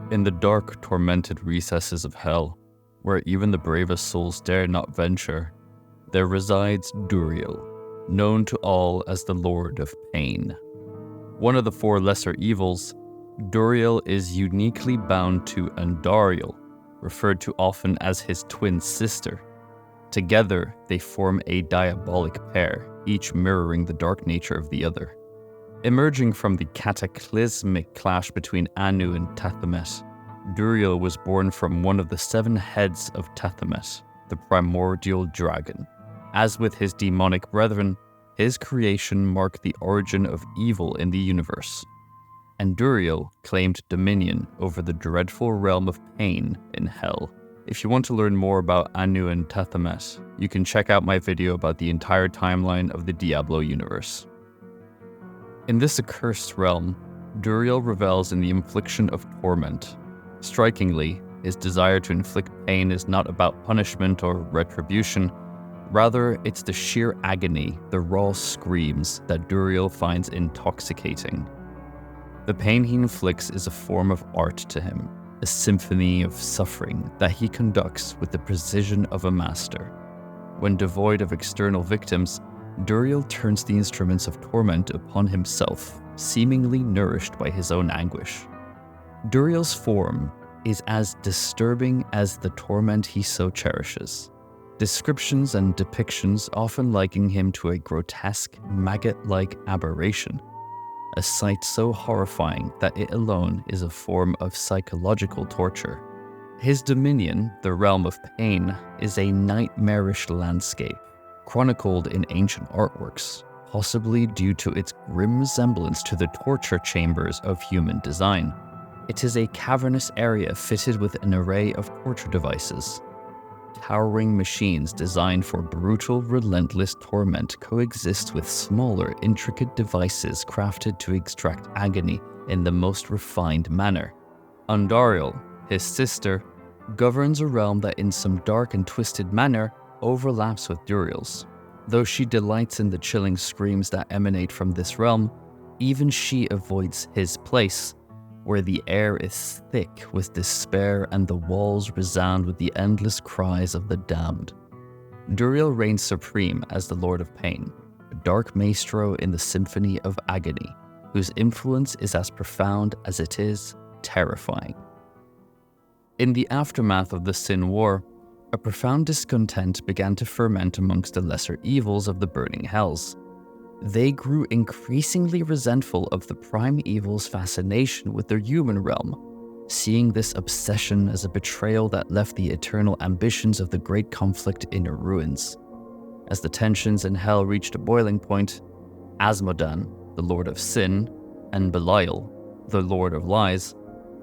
In the dark, tormented recesses of hell, where even the bravest souls dare not venture, there resides Duriel, known to all as the Lord of Pain. One of the four lesser evils, Duriel is uniquely bound to Andariel, referred to often as his twin sister. Together, they form a diabolic pair, each mirroring the dark nature of the other. Emerging from the cataclysmic clash between Anu and Tathamet, Duriel was born from one of the 7 heads of Tathamet, the primordial dragon. As with his demonic brethren, his creation marked the origin of evil in the universe, and Duriel claimed dominion over the dreadful realm of pain in hell. If you want to learn more about Anu and Tathamet, you can check out my video about the entire timeline of the Diablo Universe. In this accursed realm, Duriel revels in the infliction of torment. Strikingly, his desire to inflict pain is not about punishment or retribution. Rather, it's the sheer agony, the raw screams that Duriel finds intoxicating. The pain he inflicts is a form of art to him, a symphony of suffering that he conducts with the precision of a master. When devoid of external victims, Duriel turns the instruments of torment upon himself, seemingly nourished by his own anguish. Duriel's form is as disturbing as the torment he so cherishes. Descriptions and depictions often liken him to a grotesque, maggot-like aberration, a sight so horrifying that it alone is a form of psychological torture. His dominion, the realm of pain, is a nightmarish landscape, chronicled in ancient artworks, possibly due to its grim resemblance to the torture chambers of human design. It is a cavernous area fitted with an array of torture devices. Towering machines designed for brutal, relentless torment coexist with smaller, intricate devices crafted to extract agony in the most refined manner. Andariel, his sister, governs a realm that in some dark and twisted manner overlaps with Duriel's. Though she delights in the chilling screams that emanate from this realm, even she avoids his place, where the air is thick with despair and the walls resound with the endless cries of the damned. Duriel reigns supreme as the Lord of Pain, a dark maestro in the symphony of agony, whose influence is as profound as it is terrifying. In the aftermath of the Sin War, a profound discontent began to ferment amongst the lesser evils of the burning hells. They grew increasingly resentful of the prime evil's fascination with their human realm, seeing this obsession as a betrayal that left the eternal ambitions of the great conflict in ruins. As the tensions in hell reached a boiling point, Asmodan, the Lord of Sin, and Belial, the Lord of Lies,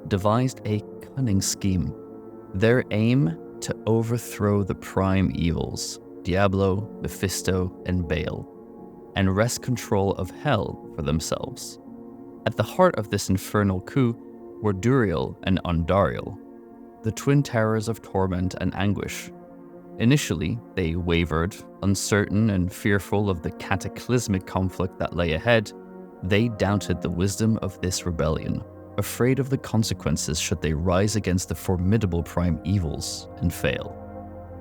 devised a cunning scheme. Their aim to overthrow the prime evils, Diablo, Mephisto, and Baal, and wrest control of hell for themselves. At the heart of this infernal coup were Duriel and Andariel, the twin terrors of torment and anguish. Initially, they wavered, uncertain and fearful of the cataclysmic conflict that lay ahead. They doubted the wisdom of this rebellion, afraid of the consequences should they rise against the formidable prime evils and fail.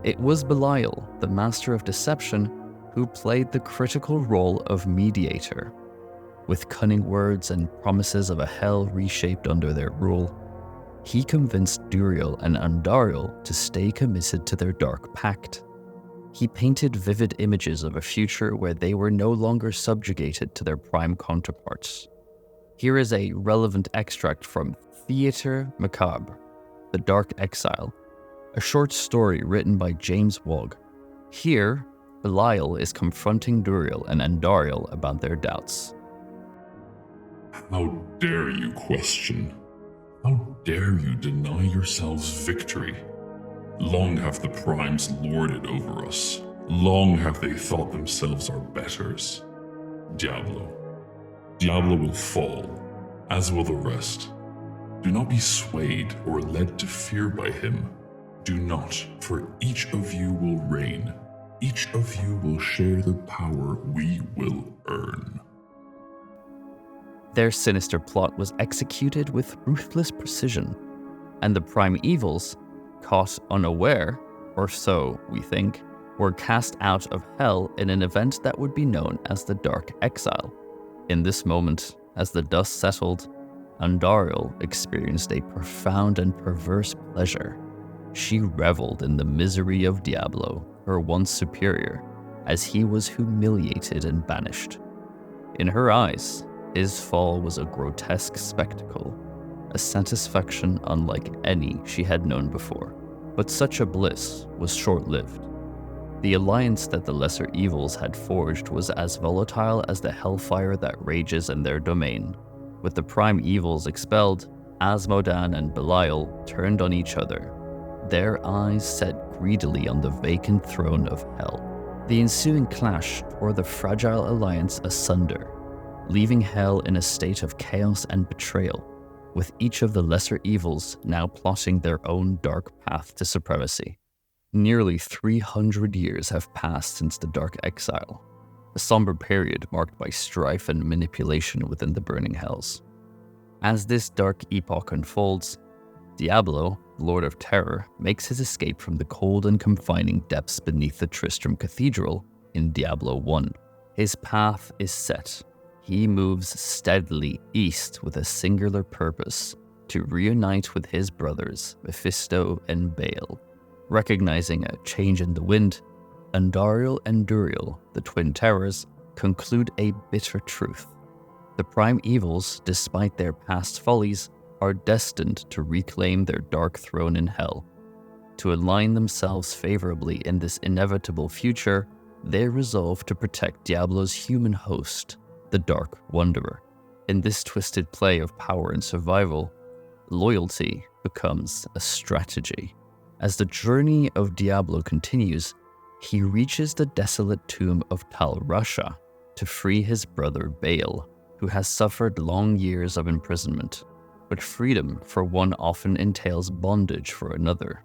It was Belial, the master of deception, who played the critical role of mediator. With cunning words and promises of a hell reshaped under their rule, he convinced Duriel and Andariel to stay committed to their dark pact. He painted vivid images of a future where they were no longer subjugated to their prime counterparts. Here is a relevant extract from Theatre Macabre, The Dark Exile, a short story written by James Wogg. Here, Belial is confronting Duriel and Andariel about their doubts. How dare you question? How dare you deny yourselves victory? Long have the primes lorded over us. Long have they thought themselves our betters. Diablo will fall, as will the rest. Do not be swayed or led to fear by him. Do not, for each of you will reign. Each of you will share the power we will earn. Their sinister plot was executed with ruthless precision. and the prime evils, caught unaware, or so we think, were cast out of hell in an event that would be known as the Dark Exile. In this moment, as the dust settled, Duriel experienced a profound and perverse pleasure. She reveled in the misery of Diablo, her once superior, as he was humiliated and banished. In her eyes, his fall was a grotesque spectacle, a satisfaction unlike any she had known before. But such a bliss was short-lived. The alliance that the lesser evils had forged was as volatile as the hellfire that rages in their domain. With the prime evils expelled, Asmodan and Belial turned on each other, their eyes set greedily on the vacant throne of hell. The ensuing clash tore the fragile alliance asunder, leaving hell in a state of chaos and betrayal, with each of the lesser evils now plotting their own dark path to supremacy. Nearly 300 years have passed since the Dark Exile, a somber period marked by strife and manipulation within the burning hells. As this dark epoch unfolds, Diablo, Lord of Terror, makes his escape from the cold and confining depths beneath the Tristram Cathedral in Diablo 1. His path is set. He moves steadily east with a singular purpose: to reunite with his brothers, Mephisto and Baal. Recognizing a change in the wind, Duriel and Duriel, the twin terrors, conclude a bitter truth. The prime evils, despite their past follies, are destined to reclaim their dark throne in hell. To align themselves favorably in this inevitable future, they resolve to protect Diablo's human host, the Dark Wanderer. In this twisted play of power and survival, loyalty becomes a strategy. As the journey of Diablo continues, he reaches the desolate tomb of Tal Rasha to free his brother Baal, who has suffered long years of imprisonment. But freedom for one often entails bondage for another.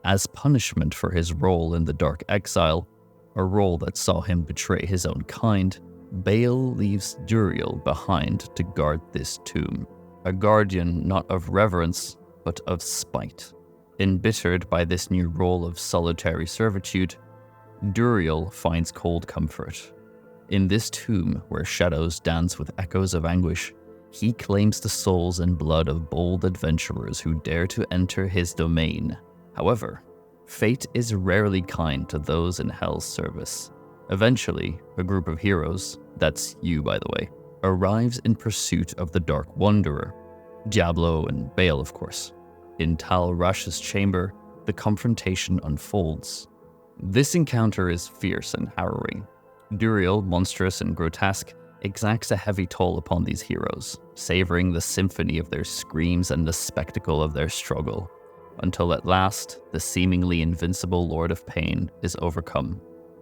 As punishment for his role in the Dark Exile, a role that saw him betray his own kind, Baal leaves Duriel behind to guard this tomb, a guardian not of reverence, but of spite. Embittered by this new role of solitary servitude, Duriel finds cold comfort. In this tomb, where shadows dance with echoes of anguish, he claims the souls and blood of bold adventurers who dare to enter his domain. However, fate is rarely kind to those in Hell's service. Eventually, a group of heroes, that's you by the way, arrives in pursuit of the Dark Wanderer, Diablo and Baal of course. In Tal Rasha's chamber, the confrontation unfolds. This encounter is fierce and harrowing. Duriel, monstrous and grotesque, exacts a heavy toll upon these heroes, savoring the symphony of their screams and the spectacle of their struggle, until at last, the seemingly invincible Lord of Pain is overcome.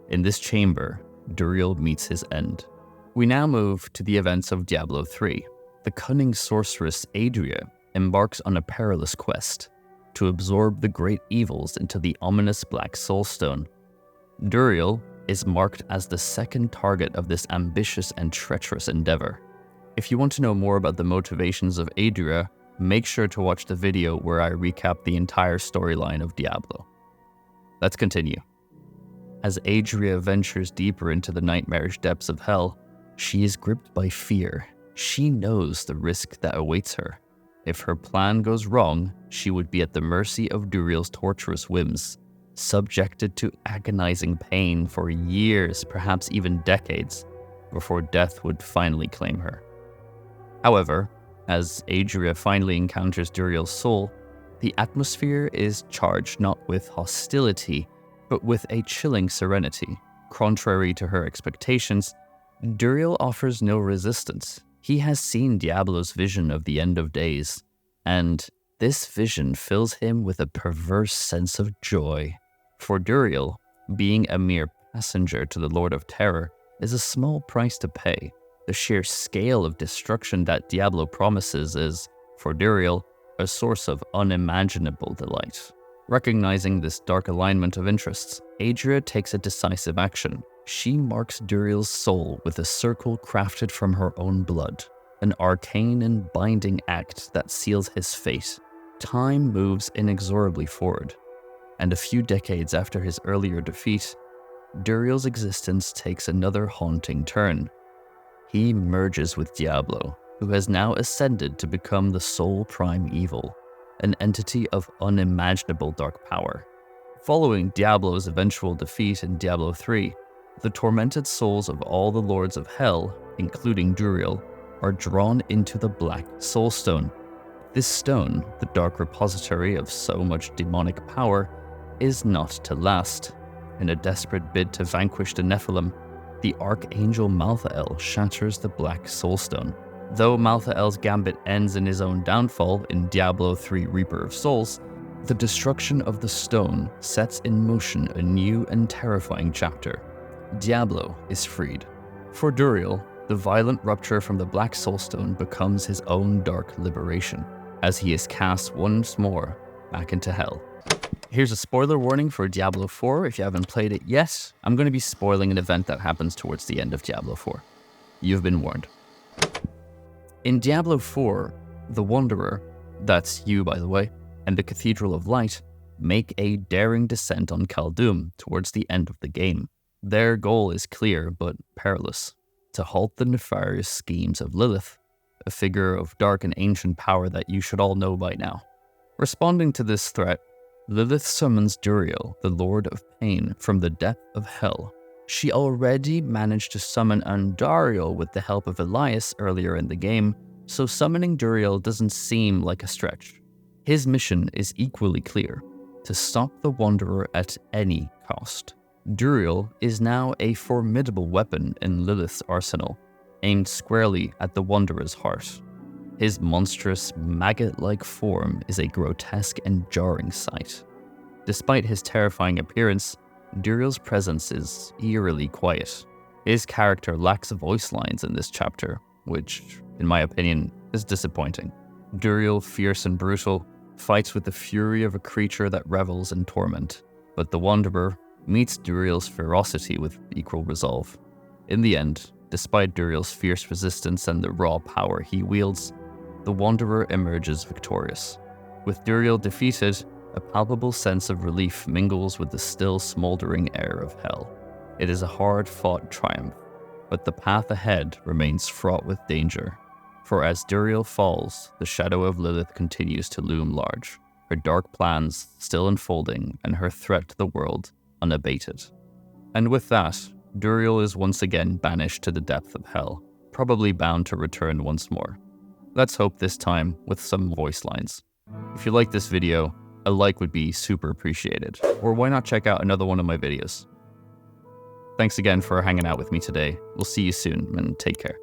In this chamber, Duriel meets his end. We now move to the events of Diablo 3. The cunning sorceress Adria embarks on a perilous quest to absorb the great evils into the ominous Black Soulstone. Duriel is marked as the second target of this ambitious and treacherous endeavor. If you want to know more about the motivations of Adria, make sure to watch the video where I recap the entire storyline of Diablo. Let's continue. As Adria ventures deeper into the nightmarish depths of hell, she is gripped by fear. She knows the risk that awaits her. If her plan goes wrong, she would be at the mercy of Duriel's torturous whims, subjected to agonizing pain for years, perhaps even decades, before death would finally claim her. However, as Adria finally encounters Duriel's soul, the atmosphere is charged not with hostility, but with a chilling serenity. Contrary to her expectations, Duriel offers no resistance. He has seen Diablo's vision of the end of days, and this vision fills him with a perverse sense of joy. For Duriel, being a mere passenger to the Lord of Terror is a small price to pay. The sheer scale of destruction that Diablo promises is, for Duriel, a source of unimaginable delight. Recognizing this dark alignment of interests, Adria takes a decisive action. She marks Duriel's soul with a circle crafted from her own blood, an arcane and binding act that seals his fate. Time moves inexorably forward, and a few decades after his earlier defeat, Duriel's existence takes another haunting turn. He merges with Diablo, who has now ascended to become the sole prime evil, an entity of unimaginable dark power. Following Diablo's eventual defeat in Diablo 3, the tormented souls of all the lords of hell, including Duriel, are drawn into the Black Soulstone. This stone, the dark repository of so much demonic power, is not to last. In a desperate bid to vanquish the Nephilim, the Archangel Malthael shatters the Black Soulstone. Though Malthael's gambit ends in his own downfall in Diablo 3 Reaper of Souls, the destruction of the stone sets in motion a new and terrifying chapter. Diablo is freed. For Duriel, the violent rupture from the Black Soulstone becomes his own dark liberation, as he is cast once more back into hell. Here's a spoiler warning for Diablo 4 if you haven't played it yet. I'm going to be spoiling an event that happens towards the end of Diablo 4. You've been warned. In Diablo 4, the Wanderer, that's you by the way, and the Cathedral of Light make a daring descent on Khaldum towards the end of the game. Their goal is clear but perilous: to halt the nefarious schemes of Lilith, a figure of dark and ancient power that you should all know by now. Responding to this threat, Lilith summons Duriel, the Lord of Pain, from the depth of hell. She already managed to summon Andariel with the help of Elias earlier in the game, so summoning Duriel doesn't seem like a stretch. His mission is equally clear: to stop the Wanderer at any cost. Duriel is now a formidable weapon in Lilith's arsenal, aimed squarely at the Wanderer's heart. His monstrous, maggot-like form is a grotesque and jarring sight. Despite his terrifying appearance, Duriel's presence is eerily quiet. His character lacks voice lines in this chapter, which, in my opinion, is disappointing. Duriel, fierce and brutal, fights with the fury of a creature that revels in torment, but the Wanderer meets Duriel's ferocity with equal resolve. In the end, despite Duriel's fierce resistance and the raw power he wields, the Wanderer emerges victorious. With Duriel defeated, a palpable sense of relief mingles with the still smoldering air of hell. It is a hard-fought triumph, but the path ahead remains fraught with danger. For as Duriel falls, the shadow of Lilith continues to loom large, her dark plans still unfolding and her threat to the world unabated. And with that, Duriel is once again banished to the depth of hell, probably bound to return once more. Let's hope this time with some voice lines. If you like this video, a like would be super appreciated, or why not check out another one of my videos. Thanks again for hanging out with me today. We'll see you soon, and take care.